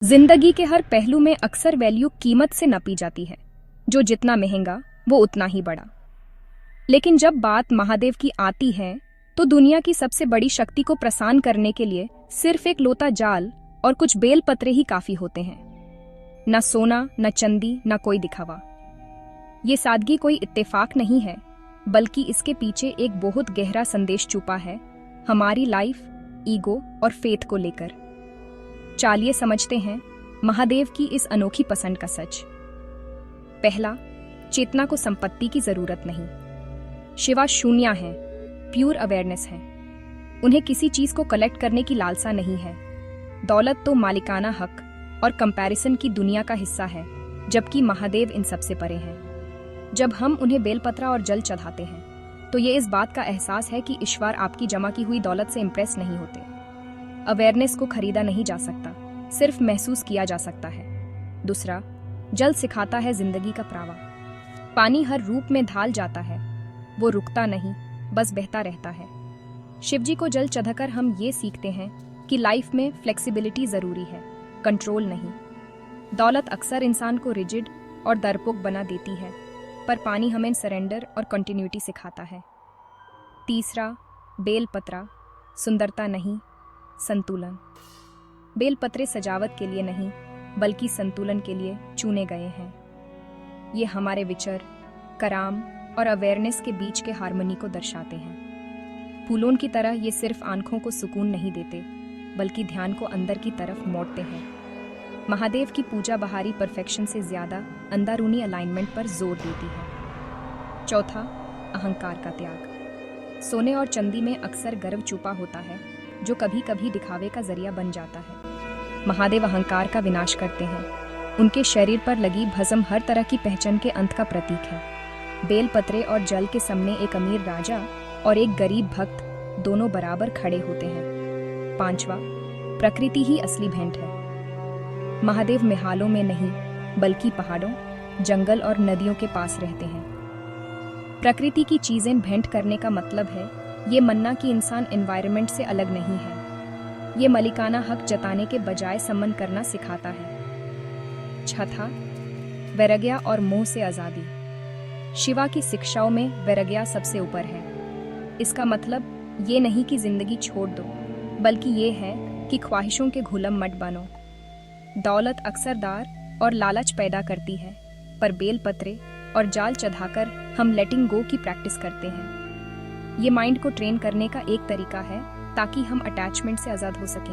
जिंदगी के हर पहलू में अक्सर वैल्यू कीमत से नापी जाती है, जो जितना महंगा वो उतना ही बड़ा। लेकिन जब बात महादेव की आती है तो दुनिया की सबसे बड़ी शक्ति को प्रसान करने के लिए सिर्फ एक लोटा जाल और कुछ बेलपत्रे ही काफी होते हैं। न सोना, न चांदी, न कोई दिखावा। ये सादगी कोई इत्तेफाक नहीं है, बल्कि इसके पीछे एक बहुत गहरा संदेश छुपा है, हमारी लाइफ, ईगो और फेथ को लेकर। चलिए समझते हैं महादेव की इस अनोखी पसंद का सच। पहला, चेतना को संपत्ति की जरूरत नहीं। शिवा शून्य है, प्योर अवेयरनेस है। उन्हें किसी चीज को कलेक्ट करने की लालसा नहीं है। दौलत तो मालिकाना हक और कंपैरिजन की दुनिया का हिस्सा है, जबकि महादेव इन सबसे परे हैं। जब हम उन्हें बेलपत्रा और जल चढ़ाते हैं तो ये इस बात का एहसास है कि ईश्वर आपकी जमा की हुई दौलत से इंप्रेस नहीं होते। अवेयरनेस को खरीदा नहीं जा सकता, सिर्फ महसूस किया जा सकता है। दूसरा, जल सिखाता है जिंदगी का प्रवाह। पानी हर रूप में ढाल जाता है, वो रुकता नहीं, बस बहता रहता है। शिवजी को जल चढ़ाकर हम ये सीखते हैं कि लाइफ में फ्लेक्सिबिलिटी जरूरी है, कंट्रोल नहीं। दौलत अक्सर इंसान को रिजिड और डरपोक बना देती है, पर पानी हमें सरेंडर और कंटिन्यूटी सिखाता है। तीसरा, बेलपत्रा सुंदरता नहीं, संतुलन। बेलपत्रे सजावट के लिए नहीं, बल्कि संतुलन के लिए चुने गए हैं। ये हमारे विचार, कराम और अवेयरनेस के बीच के हार्मनी को दर्शाते हैं। फूलों की तरह ये सिर्फ आंखों को सुकून नहीं देते, बल्कि ध्यान को अंदर की तरफ मोड़ते हैं। महादेव की पूजा बाहरी परफेक्शन से ज्यादा अंदरूनी अलाइनमेंट पर जोर देती है। चौथा, अहंकार का त्याग। सोने और चांदी में अक्सर गर्व छुपा होता है, जो कभी कभी दिखावे का जरिया बन जाता है। महादेव अहंकार का विनाश करते हैं। उनके शरीर पर लगी भस्म हर तरह की पहचान के अंत का प्रतीक है। बेलपत्रे और जल के सामने एक अमीर राजा और एक गरीब भक्त दोनों बराबर खड़े होते हैं। पांचवा, प्रकृति ही असली भेंट है। महादेव महलों में नहीं, बल्कि पहाड़ों, जंगल और नदियों के पास रहते हैं। प्रकृति की चीजें भेंट करने का मतलब है ये मानना कि इंसान एनवायरनमेंट से अलग नहीं है। ये मलिकाना हक जताने के बजाय सम्मान करना सिखाता है। छठा, वैराग्य और मोह से आजादी। शिवा की शिक्षाओं में वैराग्य सबसे ऊपर है। इसका मतलब ये नहीं कि जिंदगी छोड़ दो, बल्कि ये है कि ख्वाहिशों के गुलाम मत बनो। दौलत अक्सर दार और लालच पैदा करती है, पर बेलपत्रे और जाल चढ़ाकर हम लेटिंग गो की प्रैक्टिस करते हैं। ये माइंड को ट्रेन करने का एक तरीका है, ताकि हम अटैचमेंट से आज़ाद हो सकें।